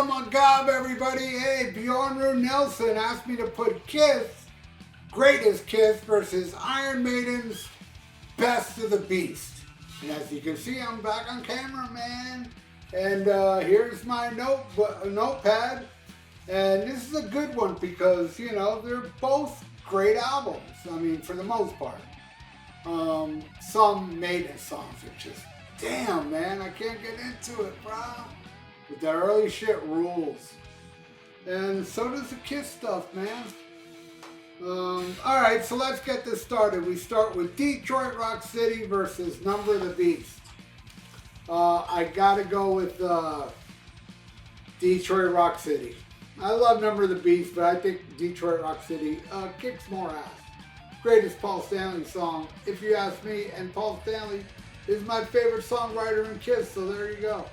Oh my God, everybody. Hey, Bjørn-Rune Nilsen asked me to put Kiss, Greatest Kiss versus Iron Maiden's Best of the Beast. And as you can see, I'm back on camera, man. And here's my notepad. And this is a good one because, you know, they're both great albums. I mean, for the most part. Some Maiden songs are just, damn, man, I can't get into it, bro. But that early shit rules. And so does the Kiss stuff, man. Alright, so let's get this started. We start with Detroit Rock City versus Number of the Beast. I gotta go with Detroit Rock City. I love Number of the Beast, but I think Detroit Rock City kicks more ass. Greatest Paul Stanley song, if you ask me, and Paul Stanley is my favorite songwriter in Kiss, so there you go.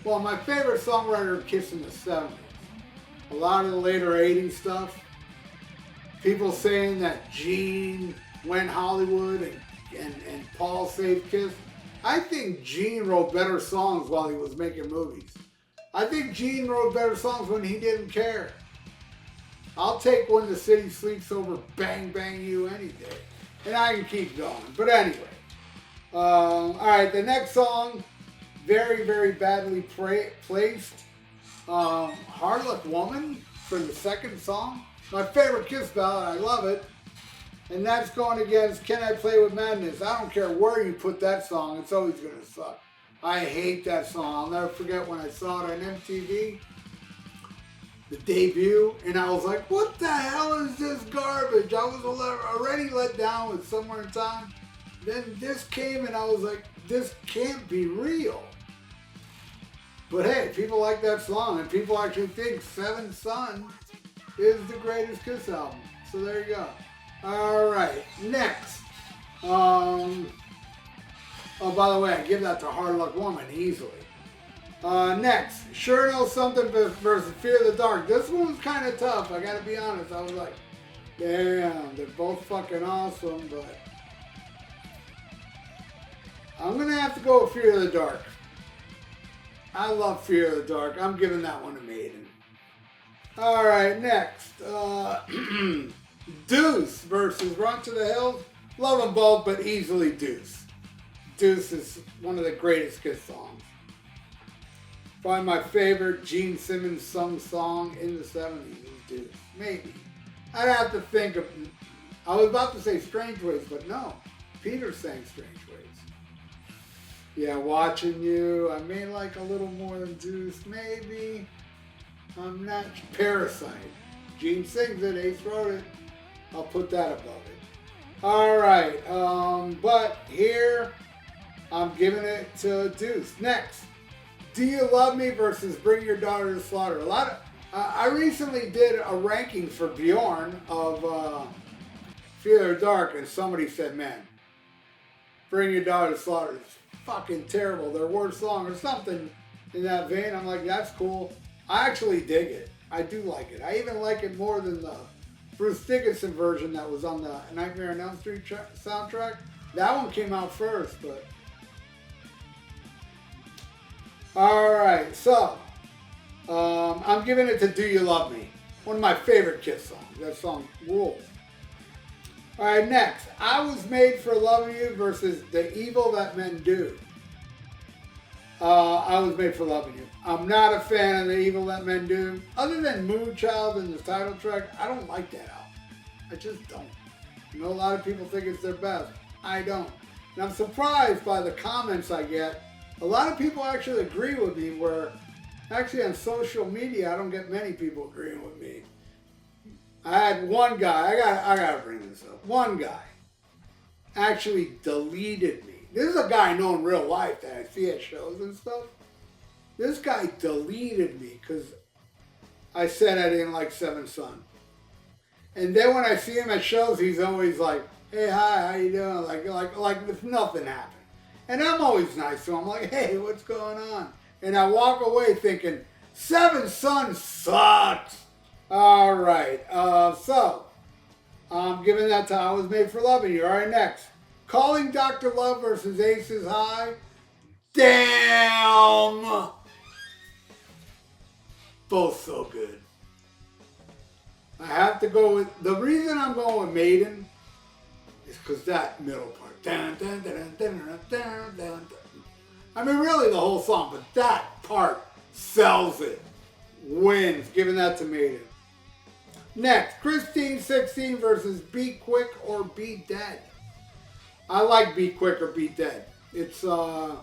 Well, my favorite songwriter in Kiss in the 70s. A lot of the later 80s stuff. People saying that Gene went Hollywood and Paul saved Kiss. I think Gene wrote better songs while he was making movies. I think Gene wrote better songs when he didn't care. I'll take When the City Sleeps over Bang Bang You any day. And I can keep going. But anyway. Alright, the next song, very, very badly placed. Hard Luck Woman for the second song. My favorite Kiss ballad, I love it. And that's going against Can I Play With Madness. I don't care where you put that song, it's always going to suck. I hate that song. I'll never forget when I saw it on MTV. The debut, and I was like, what the hell is this garbage? I was already let down with Somewhere in Time. Then this came and I was like, this can't be real. But hey, people like that song, and people actually think Seventh Son is the greatest Kiss album. So there you go. Alright, next. Oh, by the way, I give that to Hard Luck Woman easily. Next, Sure Know Something versus Fear of the Dark. This one was kind of tough, I gotta be honest. I was like, damn, they're both fucking awesome, but I'm gonna have to go with Fear of the Dark. I love Fear of the Dark. I'm giving that one to Maiden. Alright, next. Deuce versus Run to the Hills. Love them both, but easily Deuce. Deuce is one of the greatest Kiss songs. Probably my favorite Gene Simmons sung song in the 70s is Deuce. Maybe. I'd have to think of, I was about to say Strange Ways, but no. Peter sang Strange Ways. Yeah, Watching You. I may like a little more than Deuce. Maybe. I'm not. Parasite. Gene sings it. Ace wrote it. I'll put that above it. Alright. But here, I'm giving it to Deuce. Next. Do You Love Me versus Bring Your Daughter to Slaughter. I recently did a ranking for Bjorn of Fear of the Dark, and somebody said, man, Bring Your Daughter to Slaughter is fucking terrible. Their worst song or something in that vein. I'm like, that's cool. I actually dig it. I do like it. I even like it more than the Bruce Dickinson version that was on the Nightmare on Elm Street soundtrack. That one came out first, but alright, so I'm giving it to Do You Love Me? One of my favorite Kiss songs. That song rules. Alright, next. I Was Made for Loving You versus The Evil That Men Do. I Was Made for Loving You. I'm not a fan of The Evil That Men Do. Other than Moonchild and the title track, I don't like that album. I just don't. You know, a lot of people think it's their best. I don't. And I'm surprised by the comments I get. A lot of people actually agree with me, where actually on social media I don't get many people agreeing with me. I had one guy, I gotta bring this up. One guy actually deleted me. This is a guy I know in real life that I see at shows and stuff. This guy deleted me because I said I didn't like Seventh Son. And then when I see him at shows, he's always like, hey, hi, how you doing? Like if nothing happened. And I'm always nice, so I'm like, hey, what's going on? And I walk away thinking, Seventh Son sucks. All right, so I'm giving that to I Was Made for Loving You. All right, next. Calling Dr. Love versus Aces High. Damn! Both so good. I have to go with, the reason I'm going with Maiden is because that middle part. Dun, dun, dun, dun, dun, dun, dun, dun. I mean, really the whole song, but that part sells it. Wins. Giving that to Maiden. Next, Christine 16 versus Be Quick or Be Dead. I like Be Quick or Be Dead. It's one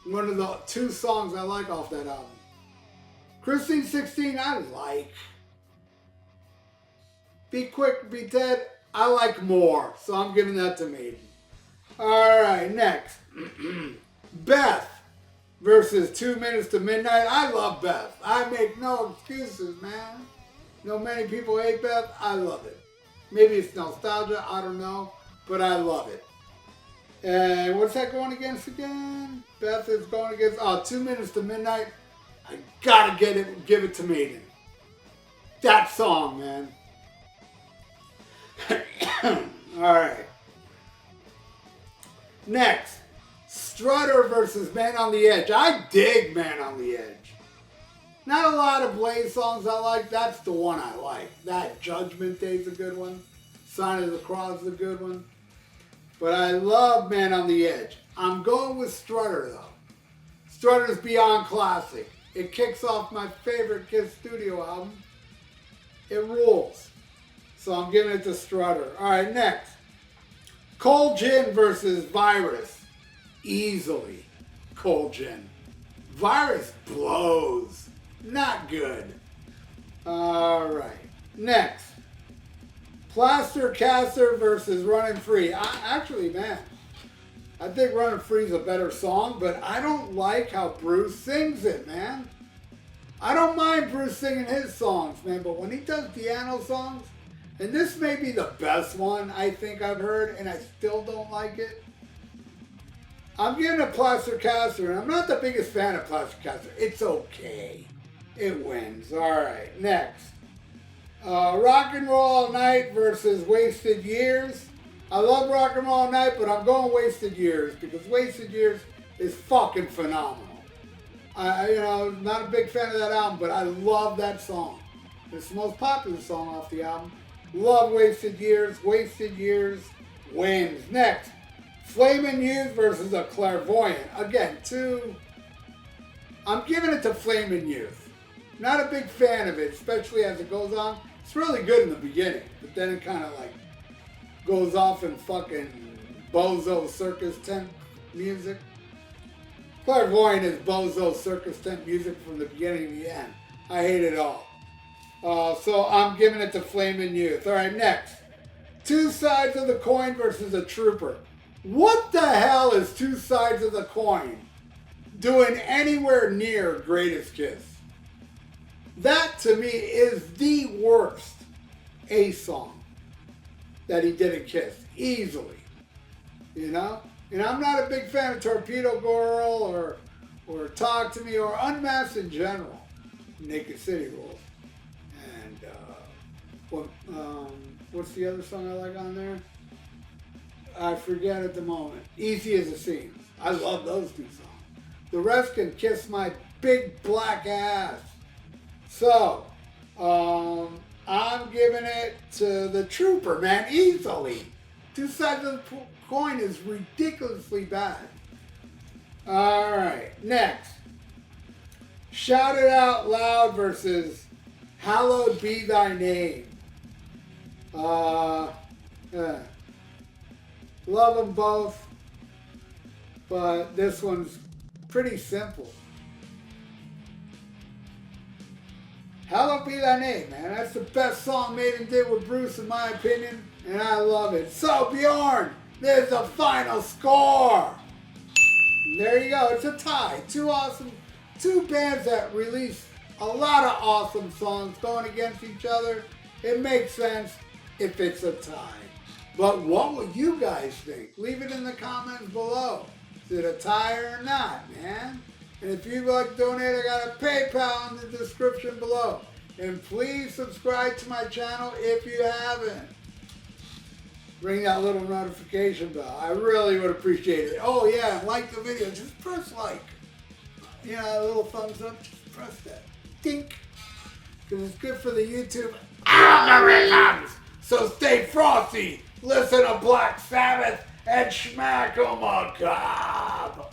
of the two songs I like off that album. Christine 16 I like. Be Quick, Be Dead, I like more. So I'm giving that to Maiden. Alright, next. Beth versus 2 Minutes to Midnight. I love Beth. I make no excuses, man. No many people hate Beth. I love it. Maybe it's nostalgia, I don't know. But I love it. And what's that going against again? Beth is going against 2 Minutes to Midnight. I gotta give it to Maiden. That song, man. Alright. Next. Strutter versus Man on the Edge. I dig Man on the Edge. Not a lot of Blaze songs I like. That's the one I like. That Judgment Day's a good one. Sign of the Cross is a good one. But I love Man on the Edge. I'm going with Strutter though. Strutter's Beyond Classic. It kicks off my favorite Kiss studio album. It rules. So I'm giving it to Strutter. Alright, next. Cold Gin versus Virus. Easily. Cold Gin. Virus blows. Not good. Alright. Next. Plaster Caster versus Running Free. Actually, man, I think Running Free is a better song, but I don't like how Bruce sings it, man. I don't mind Bruce singing his songs, man, but when he does piano songs, and this may be the best one I think I've heard, and I still don't like it. I'm giving it Plaster Caster, and I'm not the biggest fan of Plaster Caster. It's okay. It wins. Alright, next. Rock and Roll All Night versus Wasted Years. I love Rock and Roll All Night, but I'm going Wasted Years because Wasted Years is fucking phenomenal. Not a big fan of that album, but I love that song. It's the most popular song off the album. Love Wasted Years. Wasted Years wins. Next, Flamin' Youth versus A Clairvoyant. Again, I'm giving it to Flamin' Youth. Not a big fan of it, especially as it goes on. It's really good in the beginning, but then it kind of like goes off in fucking bozo circus tent music. Clairvoyant is bozo circus tent music from the beginning to the end. I hate it all. So I'm giving it to Flamin' Youth. Alright, next. Two Sides of the Coin versus A Trooper. What the hell is Two Sides of the Coin doing anywhere near Greatest Kiss? That to me is the worst Ace song that he did in Kiss. Easily. You know? And I'm not a big fan of Torpedo Girl or Talk to Me or Unmasked in general. Naked City Rules. And what's the other song I like on there? I forget at the moment. Easy as It Seems. I love those two songs. The rest can kiss my big black ass. So, I'm giving it to The Trooper, man, easily. Two Sides of the Coin is ridiculously bad. Alright, next. Shout It Out Loud versus Hallowed Be Thy Name. Love them both, but this one's pretty simple. Hallowed Be Thy Name, man. That's the best song Maiden did with Bruce, in my opinion, and I love it. So, Bjorn, there's the final score. And there you go. It's a tie. Two bands that released a lot of awesome songs going against each other. It makes sense if it's a tie. But what would you guys think? Leave it in the comments below. Is it a tie or not, man? And if you'd like to donate, I got a PayPal in the description below. And please subscribe to my channel if you haven't. Ring that little notification bell. I really would appreciate it. Oh yeah, and like the video. Just press like. You know, a little thumbs up. Just press that. skink, because it's good for the YouTube algorithms. So stay frosty, listen to Black Sabbath, and smack 'em a cob.